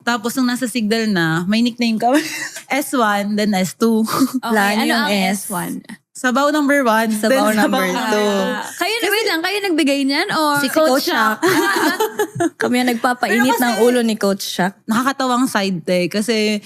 Tapos nung nasa Signal na, may nickname kami. S1, then S2. Okay, Plan ano yung ang S. S1? Sabaw number 1. Sabaw number 2. Kayo, wait lang, kayo nagbigay niyan? Or Si Coach Shaq. Kami ang nagpapainit ng ulo ni Coach Shaq. Nakakatawang side kasi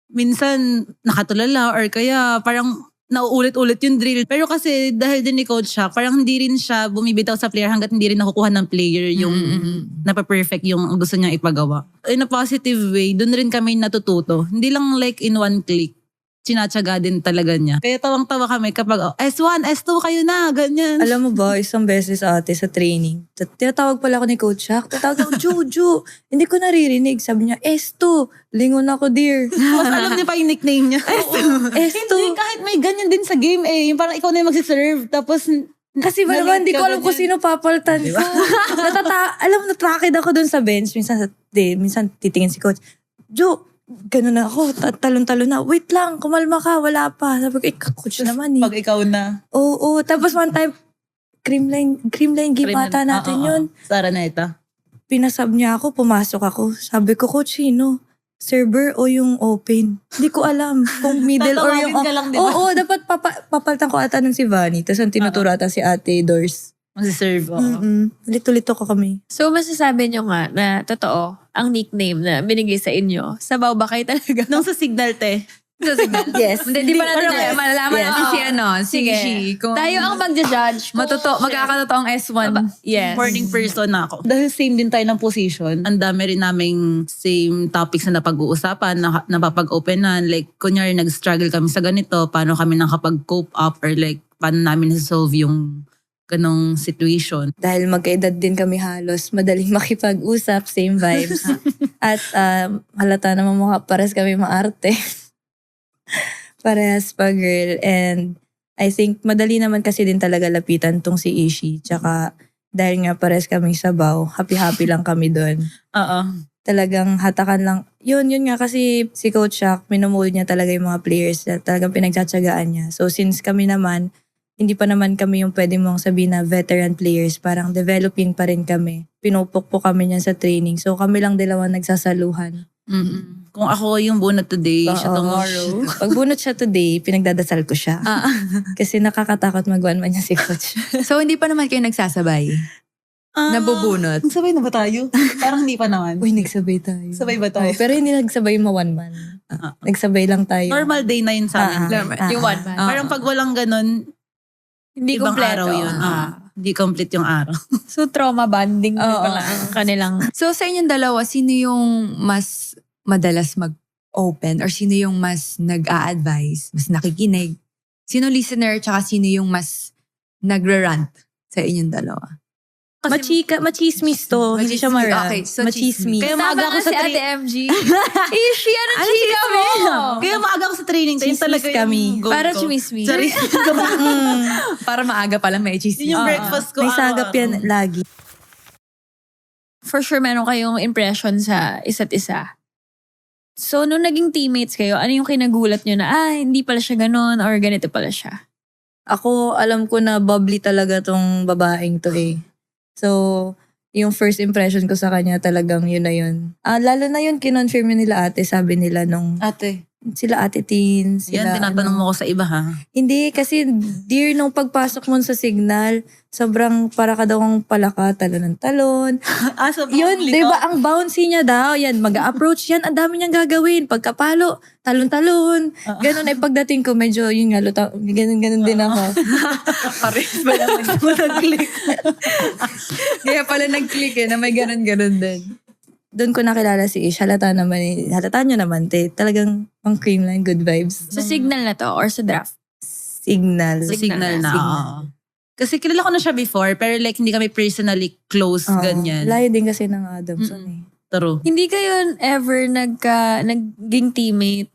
minsan nakatulala or kaya parang nauulit-ulit yung drill. Pero kasi dahil din ni Coach Shaq, parang hindi rin siya bumibitaw sa player hanggat hindi rin nakukuha ng player yung napa-perfect yung gusto niya ipagawa. In a positive way, dun rin kami natututo. Hindi lang like in one click. Sinatsaga din talaga niya. Kaya tawang-tawa kami kapag S1, S2 kayo na, ganyan. Alam mo ba, isang beses ate sa training, tinatawag pala ako ni Coach Shaq. Tinatawag ako, Juju. Hindi ko naririnig. Sabi niya, S2. Lingon ako, dear. Tapos alam niya pa yung nickname niya. S2. Hindi, kahit may ganyan din sa game Yung parang ikaw na yung magsiserve. Tapos Kasi ba naman, hindi ko alam kung sino papaltan ko. Alam mo, natrakid ako dun sa bench. Minsan titingin si Coach, Ju, ganun na ako, talon-talon na. Wait lang, kumalma ka, wala pa. Sabi ko, Coach naman pag ikaw na. Oo. Tapos one time, creamline game ata natin yun. Sa Araneta. Pinasab niya ako, pumasok ako. Sabi ko, Coach, sino? Server o yung open? Hindi ko alam kung middle or yung... Tatawagin ka lang, di ba? Oo, dapat papalitan ko ata ng si Vanny. Tapos ang tinuturo ata si Ate Doors. Magsiserve. Lito-lito ko kami. so masasabi nyo nga na totoo, ang nickname na binigay sa inyo, sabaw ba kayo talaga? Nung sa Signal, Sa Signal. Yes. Hindi pa natin Yes. Malalaman Yes. natin si Sige. si kung Tayo ang magja-judge. magkakatotoong S1. Yes. morning person na ako. Dahil same din tayo ng position, ang dami rin naming same topics na napag-uusapan, napapag-openan. Like, kunyari nag-struggle kami sa ganito, paano kami nakapag-cope up or like, paano namin solve yung ganong situation. Dahil magkaedad din kami halos, madaling makipag-usap, same vibes. At halata naman mukha, pares kami maarte. Parehas pa girl. And I think madali naman kasi din talaga lapitan tong si Ishi. Tsaka dahil nga pares kami sabaw, happy-happy lang kami doon. Oo. Talagang hatakan lang. Yun nga kasi si Coach Shaq, minumulit niya talaga yung mga players. Talagang pinagtsatsagaan niya. So since kami naman, hindi pa naman kami yung pwede mong sabihin na veteran players. Parang developing pa rin kami. Pinupok po kami niyan sa training. So kami lang dalawa nagsasaluhan. Kung ako yung bunot today, siya Oo. tomorrow. Pag bunot siya today, pinagdadasal ko siya. Kasi nakakatakot mag-one man niya si Coach. So hindi pa naman kayo nagsasabay? Nabubunot? Nagsabay na ba tayo? Parang hindi pa naman. Uy, nagsabay tayo. Sabay ba tayo? Oh, pero hindi nagsabay ma-one man. Nagsabay lang tayo. Normal day na yun sa amin. Yung one man. Parang pag walang ganun, Hindi ibang kompleto. araw yun. Hindi complete yung araw. So trauma bonding din pala ang kanilang. So sa inyong dalawa, sino yung mas madalas mag-open or sino yung mas nag-a-advise, mas nakikinig? Sino listener tsaka sino yung mas nagre-rant sa inyong dalawa? Machismis to. Hindi siya mara. Okay, so Machismis. Kaya Tama maaga ako nga sa si Ate MG. Ishi, ano chika mo? Kaya maaga ako sa training. Yun Chismis talaga kami. yung go Para ko. chumismis. Sorry. Para maaga pala may chismis. Yun yung breakfast ko. May sagap yan lagi. For sure, meron kayong impression sa isa't isa. So, nung naging teammates kayo, ano yung kinagulat nyo na, hindi pala siya ganun or ganito pala siya? Ako, alam ko na bubbly talaga tong babaeng to eh. So, yung first impression ko sa kanya talagang yun na yun. Lalo na yun, kinonfirm yun nila ate, sabi nila nung Ate, sila ate teens. yan, tinatanong mo ko sa iba ha. Hindi, kasi dear, nung pagpasok mo sa Signal, sobrang para ka daw ang palaka, talon ng talon. So Yun, di ba, ang bouncy niya daw, yan, mag-approach yan, ang dami niyang gagawin. Pagkapalo, talon-talon. Ganun ay pagdating ko, medyo, yun nga, ganun din ako. Pares pala nag-click. Kaya pala nag-click na may ganun-ganun din. Doon ko nakilala si Ish, halata nyo naman, talagang pang creamline, good vibes. Sa signal na to or sa draft? Signal. Sa signal na. Signal. Oo. Kasi kilala ko na siya before, pero like hindi kami personally close, Oo. ganyan. Layo din kasi ng Adamson eh. True. Hindi kayo ever naging teammate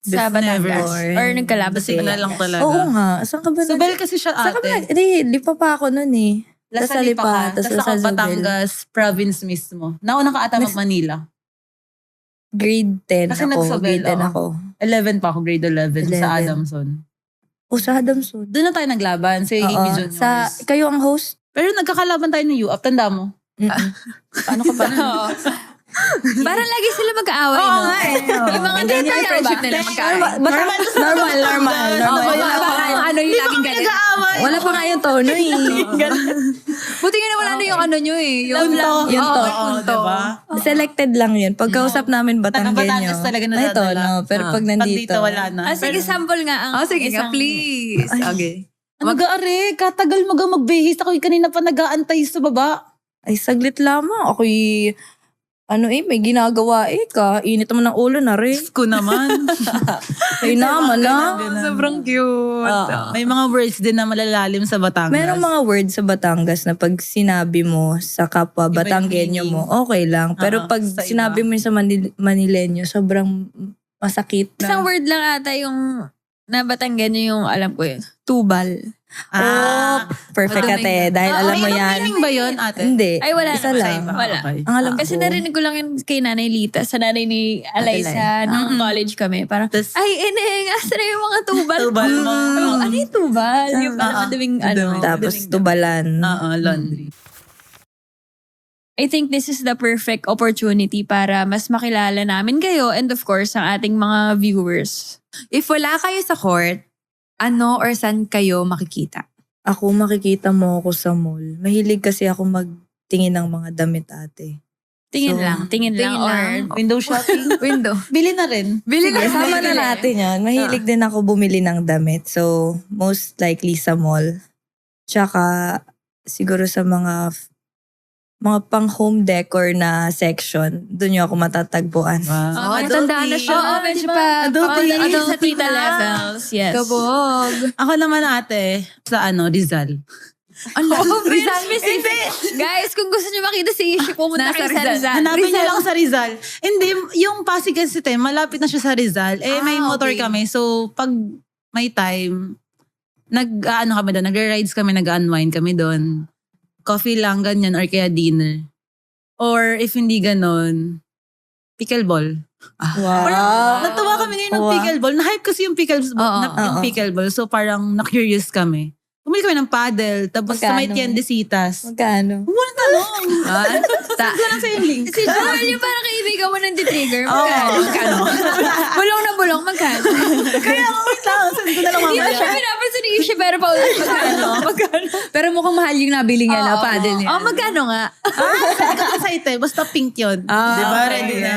sa Never. Batangas? Or nagkalaban Sa signal lang talaga. Oo nga, saan ka ba Sa Bel kasi siya Saan ka ba ate. Hindi, lipa pa ako nun eh. Nasa Nasa Lipa ka. Tapos Tapos nasa ako Zobel. Batangas province mismo. Nauna ka ata mag-Manila. Grade 10 Kasi ako. nagsabel, Grade 10 oo. ako. 11 pa ako, grade 11, sa 11. Adamson. O sa Adamson. Doon na tayo naglaban sa Oo. AB Juniors. Kayo ang host? Pero nagkakalaban tayo ng UAP, tanda mo. Mm-mm. Paano ka ba? Oo. Parang lagi sila mag-aaway, no? Yung mga Ganyan ganyan yung friendship nila. Normal. Parang ano yung laging galit. Wala pa nga yung tono eh. Buti nga na wala na yung ano nyo eh. Yung Punto. Yung to. punto. Diba? Selected lang yun. Pagkausap namin Batanggenyo. Taga-Batangas talaga may nadadala. tono. Pero pag Pag nandito. dito, wala na. Sige, sample nga ang Sige nga, isang... please. Okay. Mag-aare, katagal magbihis. Ako kanina pa nag-aantay sa baba. Ay, saglit lamang. Ako'y, may ginagawa Init naman ng ulo na rin. Diyos ko naman. Ay naman na. Sobrang cute. May mga words din na malalalim sa Batangas. Merong mga words sa Batangas na pag sinabi mo sa kapwa Iba yung Batanggenyo meaning. mo, okay lang. Pero pag sa iba. sinabi mo yun sa Manilenyo, sobrang masakit na. Isang word lang ata yung na Batanggenyo yung alam ko yun. Tubal. Perfect ka te. Dahil alam mo yan. Meaning ba yun, ate? Hindi. Ay, wala Isa naman. lang. Wala. Okay. Ang alam Kasi ko. narinig ko lang yun kay Nanay Lita, sa nanay ni Alaysa, nung college kami. Parang, Tas- ay, Ineng, asa na yung mga tubal? Tubal mo. Ano yung tubal? Yung parang madaming ano. Tapos tubalan. Laundry. I think this is the perfect opportunity para mas makilala namin kayo and of course, ang ating mga viewers. If wala kayo sa court, ano or saan kayo makikita? Ako makikita mo ako sa mall. Mahilig kasi ako magtingin ng mga damit ate. Tingin So, lang, tingin lang. Or, Window shopping. Window. Bili na rin. Bili na. Kasama na natin yan. Mahilig din ako bumili ng damit. So, most likely sa mall. Tsaka, siguro sa mga pang home decor na section, doon yung ako matatagpuan. Wow. Natandaan na siya. Oo, medyo pa. Adobe. Sa tita levels. Yes. Kabog. Ako naman ate, sa Rizal. Rizal specific. Guys, kung gusto nyo makita si Ishi, pumunta Nasa kayo sa Rizal. Rizal. Hanapin niyo lang sa Rizal. Hindi, yung Pasig kasi malapit na siya sa Rizal. May motor okay. kami. So, pag may time, kami doon, nag-rides kami, nag-unwind kami doon. Coffee lang, ganyan, or kaya dinner. Or if hindi ganon, pickleball. Wow. Natuwa kami ngayon ng Wow. pickleball. Na-hype kasi yung Oo. pickleball. So parang na-curious kami. Bumili kami ng paddle. Tapos sa may Magkano? tiendesitas. Magkano? Walang tanong. Saan ko lang sa yung link? Si Joel, yung parang kaibigan mo ng trigger. Oo, magkano? Bulong na bulong, magkano? Kaya wait lang. Saan ko na lang Hindi mo mamaya. siya pinapansin ni Ishi, pero paulit magkano? Magkano? Pero mukhang mahal yung nabili niya na paddle niya. Oh, magkano nga? Excited. Basta pink yun. Diba? okay. Ready na.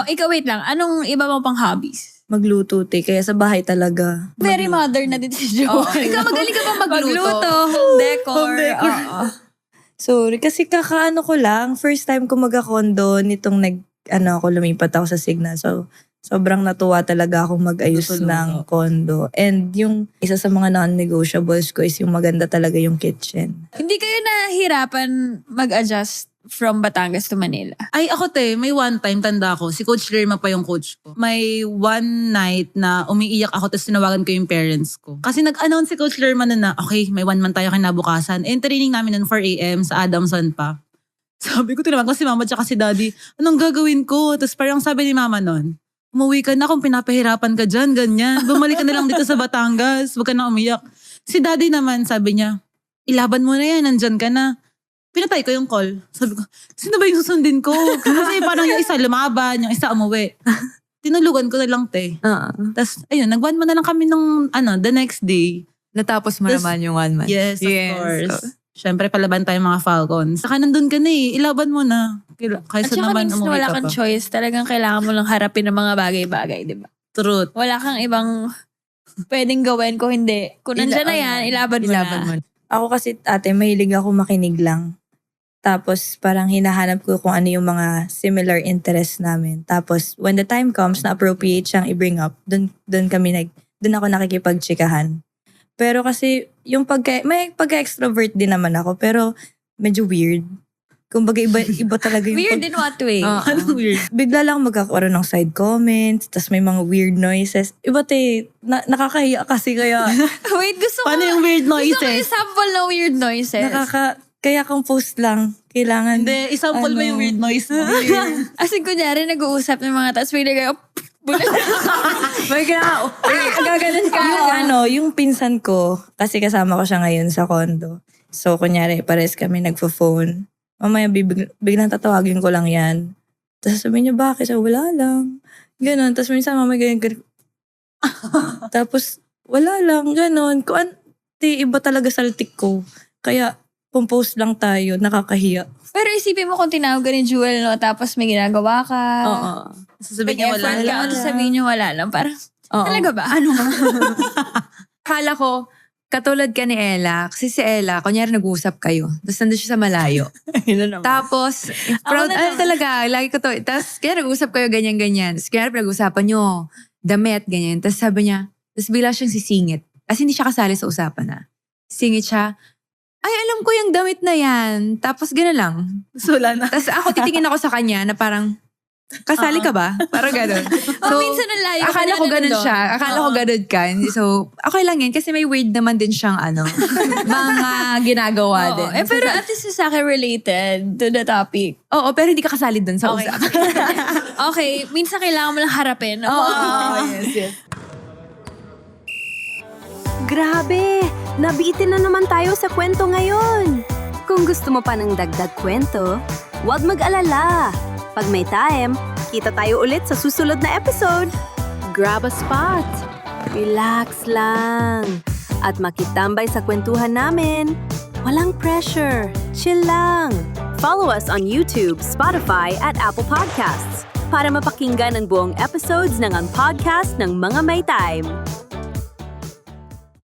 Ikaw, wait lang. Anong iba mo pang hobbies? Magluto te. Kaya sa bahay talaga. Very modern na din si Joel. Ikaw magaling ka ba magluto? Home decor. Oo. Sorry, kasi kakaano ko lang. First time ko mag-condo nitong lumipat ako sa Signal. So, sobrang natuwa talaga akong mag-ayos Luto-luto. ng condo. And yung isa sa mga non-negotiables ko is yung maganda talaga yung kitchen. Hindi kayo nahihirapan mag-adjust from Batangas to Manila? Ay, ako may one time, tanda ko, si Coach Lerma pa yung coach ko. May one night na umiiyak ako tapos tinawagan ko yung parents ko. Kasi nag-announce si Coach Lerma na okay, may 1 month tayo kinabukasan. And training namin nun 4 a.m. sa Adamson pa. Sabi ko, tinawagan ko si mama tsaka si daddy, anong gagawin ko? Tapos parang sabi ni mama nun, umuwi ka na kung pinapahirapan ka dyan, ganyan. Bumalik ka na lang dito sa Batangas, huwag ka na umiyak. Si daddy naman, sabi niya, ilaban mo na yan, nandyan ka na. Pinatay ko yung call. Sabi ko, sino ba yung susundin ko? Kasi parang yung isa lumaban, yung isa umuwi. Tinulugan ko na lang, te. Tapos, ayun, nag-1 month na lang kami nung, the next day. Natapos mo Tas- naman yung 1 month. Yes, of course. Siyempre, palaban tayo mga Falcons. Saka nandun ka na ilaban mo na. At Kaysa saka naman minsan umuwi wala ka kang pa. choice. Talagang kailangan mo lang harapin ng mga bagay-bagay, di ba? Truth. Wala kang ibang pwedeng gawin kung hindi. Kung nandyan na yan, ilaban mo na. Ako kasi ate, mahilig ako makinig lang. Tapos parang hinahanap ko kung ano yung mga similar interests namin. Tapos when the time comes na appropriate siyang i-bring up, dun ako nakikipagtsikahan. Pero kasi yung may pagka-extrovert din naman ako, pero medyo weird. Kumbaga iba talaga yung Weird in what way? Anong weird? bigla lang magkakaroon ng side comments, tas may mga weird noises. Iba nakakahiya kasi kaya Wait, gusto ko. Paano yung weird Gusto ko noises? sample ng weird noises. kaya kung post lang, kailangan. Hindi, isample mo yung weird noise mo. As in, kunyari, nag-uusap ng mga tapos bigla kayo, May gaganan ka. Yung pinsan ko, kasi kasama ko siya ngayon sa condo. So, kunyari, pares kami nagpo-phone. Mamaya, biglang tatawagin ko lang yan. Tapos sabi niya, bakit? Sabi, wala lang. Ganon. Tapos minsan mamay ganyan. Tapos, wala lang. Ganon. Iba talaga saltik ko. Kaya, compose lang tayo. Nakakahiya. Pero isipin mo kung tinawag ka ni Jewel, no? Tapos may ginagawa ka. Oo. Sasabihin niya wala Nag-effort ka, lang. tapos sabihin niya wala lang. Parang, Oo. talaga ba? Ano nga? Akala ko, katulad ka ni Ella. Kasi si Ella, kunyari nag-uusap kayo. Tapos nandun siya sa malayo. Tapos, proud, na naman. talaga, lagi ko to. Tapos, kaya nag-uusap kayo ganyan-ganyan. Tapos, kaya pinag-usapan nyo, damit, ganyan. Tapos sabi niya, tapos bigla siyang sisingit. As hindi siya kasali sa usapan na. Singit siya, ay, alam ko yung damit na yan. Tapos, gano'n lang. So, wala na. Tapos ako titingin ako sa kanya na parang, kasali ka ba? Parang gano'n. So, minsan ang layo ka akala na ko ganun nandun. siya. Akala ko ganun ka. So, okay lang yan. Kasi may weird naman din siyang mga ginagawa Oo. din. Pero at least sa akin related to the topic. Oo, pero hindi ka kasali dun sa Okay. usapan. Okay, minsan kailangan mo lang harapin. Yes. Grabe! Nabitin na naman tayo sa kwento ngayon. Kung gusto mo pa ng dagdag kwento, huwag mag-alala. Pag may time, kita tayo ulit sa susunod na episode. Grab a spot. Relax lang. At makitambay sa kwentuhan namin. Walang pressure. Chill lang. Follow us on YouTube, Spotify, at Apple Podcasts para mapakinggan ang buong episodes ng Ang Podcast ng Mga May Time.